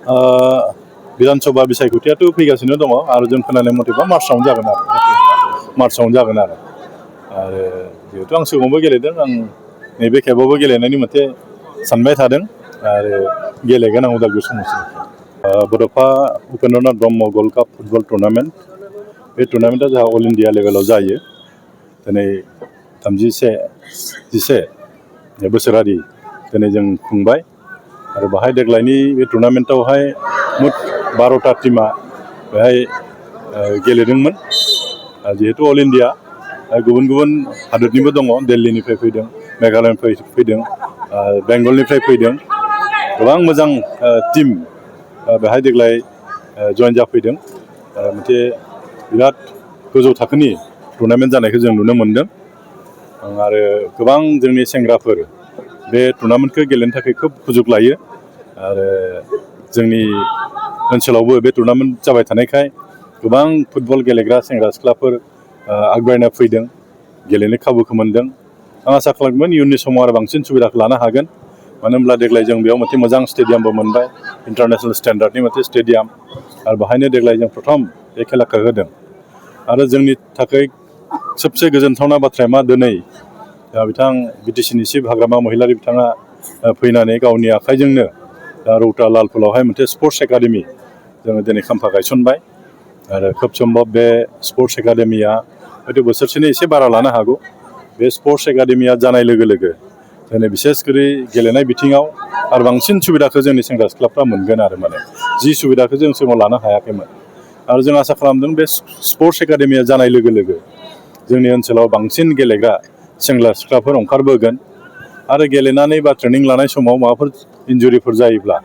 बिधानसभा बिसायख'थियाथ' फैगासिनो दङ आरो जों खोनानाय मथेबा मार्चआवनो जागोन आरो जिहेतु आं सिगाङावबो गेलेदों आं नैबे खेबावबो गेलेनायनि मोनसे सानबाय थादों आरो गेलेगोन आं उदालगुरि समस्तिनिफ्राय बड'फा Upendranath Brahma gold cup football tournament बे टुर्नामेन्टआ जोंहा अल इन्डिया लेभेलाव जायो दिनै 31 बोसोरारि दिनै जों खुंबाय आरो बाहाय देग्लायनि बे टुर्नामेन्टआवहाय मोट 12टा टीमा बेहाय गेलेदोंमोन जिहेतु अल इन्डिया गुबुन गुबुन हादोरनिबो दङ दिल्लीनिफ्राय फैदों मेघालयनिफ्राय फैदों बेंगलनिफ्राय फैदों गोबां मोजां टीम बेहाय देग्लाय जइन जाफैदों मोनसे बिराद गोजौ थाखोनि टुर्नामेन्ट जानायखौ जों नुनो मोन्दों आरो गोबां जोंनि सेंग्राफोर बे टुर्नामेन्टखौ गेलेनो थाखाय खोब सुजुग लायो आरो जोंनि ओनसोलावबो बे टुर्नामेन्ट जाबाय थानायखाय गोबां फुटबल गेलेग्रा सेंग्रा सिख्लाफोर आगबायना फैदों गेलेनो खाबुखौ मोन्दों आं आसा खालामदोंमोन इयुननि समाव आरो बांसिन सुबिदाखौ लानो हागोन मानो होनब्ला देग्लाय जों बेयाव मोनसे मोजां स्टेडियामबो मोनबाय इन्टारनेसनेल स्टेन्डार्डनि मोनसे स्टेडियाम आरो बाहायनो देग्लाय जों प्रथम बे खेलाखौ होदों आरो जोंनि थाखाय सबसे गोजोनथावना बाथ्राया मा दिनै बिथां बिटिसिनि चिफ हाग्रामा महिलारि बिथाङा फैनानै गावनि आखाइजोंनो रौता लालफुलावहाय मोनसे स्पर्ट्स एकाडेमि जोङो दिनै खाम्फा गायसनबाय आरो खोब सम्भब बे स्पर्ट्स एकाडेमिया हयथ' बोसोरसेनि एसे बारा लानो हागौ बे स्पर्ट्स एकाडेमिया जानाय लोगो लोगो दिनै बिसेसकरि गेलेनाय बिथिङाव आरो बांसिन सुबिदाखौ जोंनि सेंग्रा सिख्लाफ्रा मोनगोन आरो माने जि सुबिदाखौ जों समाव लानो हायाखैमोन आरो जों आसा खालामदों बे स्पर्ट्स एकाडेमिया जानाय लोगो लोगो जोंनि ओनसोलाव बांसिन गेलेग्रा सेंग्रा सिख्लाफोर ओंखारबोगोन आरो गेलेनानै बा ट्रेनिं लानाय समाव माबाफोर इन्जुरिफोर जायोब्ला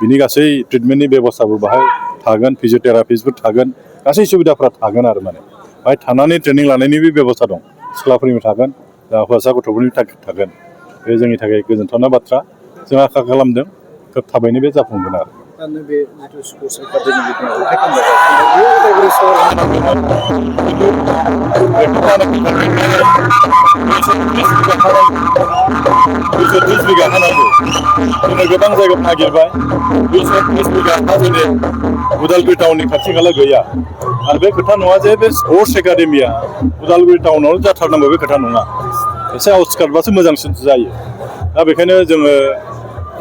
बिनि गासै ट्रिटमेन्टनि बेबस्थाबो बाहाय थागोन फिजिअथेरापिस्टबो थागोन गासै सुबिदाफ्रा थागोन आरो माने बाहाय थानानै ट्रेनिं लानायनिबो बेबस्था दं सिख्लाफोरनिबो थागोन हौवासा गथ'फोरनि थाखाय थागोन बे जोंनि थाखाय गोजोनथावना बाथ्रा जों आसा खालामदों खोब थाबैनो बे जाफुंगोन आरो नैबे जिथु स्पर्ट्स एकाडेमि बिगा होनांगौ जोङो गोबां जायगायाव नागिरबाय 230 बिगा हा जोंनि उदालगुरि टाउननि खाथि खाला गैया आरो बे खोथा नङा जे बे स्पर्ट्स एकाडेमिया उदालगुरि टाउनावनो जाथारनांगौ बे खोथा नङा एसे आउटस्कार्टबासो मोजांसिन जायो दा बेखायनो जोङो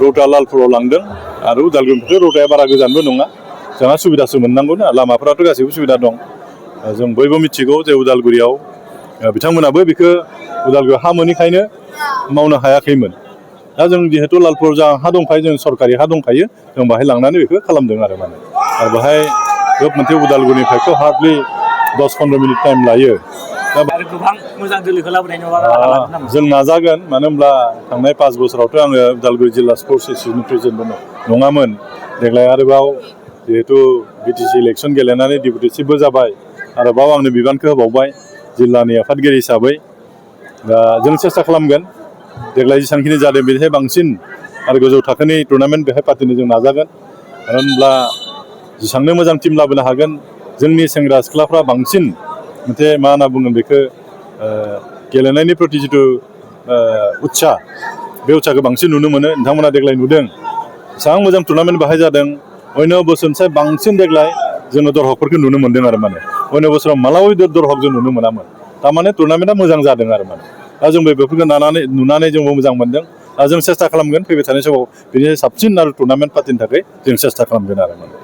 रौता लालपुराव लांदों आरो उदालगुरिनिफ्राय रौताया बारा गोजानबो नङा जोंहा सुबिदासो मोननांगौ ना लामाफोराथ' गासैबो सुबिदा दं जों बयबो मिथिगौ जे उदालगुरियाव बिथांमोनाबो बेखौ उदालगुरियाव हा मोनैखायनो मावनो हायाखैमोन दा जों जिहेतु लालपुराव जा हा दंखायो जों सरकारि हा दंखायो जों बाहाय लांनानै बेखौ खालामदों आरो माने आरो बाहाय खोब मोनसे उदालगुरिनिफ्रायथ' हार्डलि 10-15 मिनिट टाइम लायो दा गोबां मोजां जोलैखौ लाबोनाय जों नाजागोन मानो होनब्ला थांनाय 5 बोसोरावथ' आङो उदालगुरि जिल्ला स्पर्ट्स एस'सियेसननि प्रेसिडेन्टबो नङामोन देग्लाय आरोबाव जिहेतु बिटिसि इलेक्सन गेलेनानै डिपुटि चिफबो जाबाय आरोबाव आंनो बिबानखौ होबावबाय जिल्लानि आफादगिरि हिसाबै दा जों सेस्था खालामगोन देग्लाय जेसांखिनि जादों बेनिफ्राय बांसिन आरो गोजौ थाखोनि टुर्नामेन्ट बेहाय फाथिनो जों नाजागोन मानो होनब्ला जेसांनो मोजां टिम लाबोनो हागोन जोंनि सेंग्रा सिख्लाफ्रा बांसिन मोनसे मा होनना बुङो बेखौ गेलेनायनि प्रति जिथु उत्सा बे उत्साखौ बांसिन नुनो मोनो नोंथांमोना देग्लाय नुदों बेसेबां मोजां टुर्नामेन्ट बाहाय जादों अन्य बोसोरनिफ्राय बांसिन देग्लाय जोङो दर्शकफोरखौ नुनो मोन्दों आरो माने अन्य बोसोराव मालाबाबो दर्शक जों नुनो मोनामोन थारमाने टुर्नामेन्टआ मोजां जादों आरो माने दा जोंबो बेफोरखौ नुनानै जोंबो मोजां मोन्दों दा जों सेस्था खालामगोन फैबाय थानाय समाव बिनि साबसिन आरो टुर्नामेन्ट फाथिनो थाखाय जों सेस्था खालामगोन आरो माने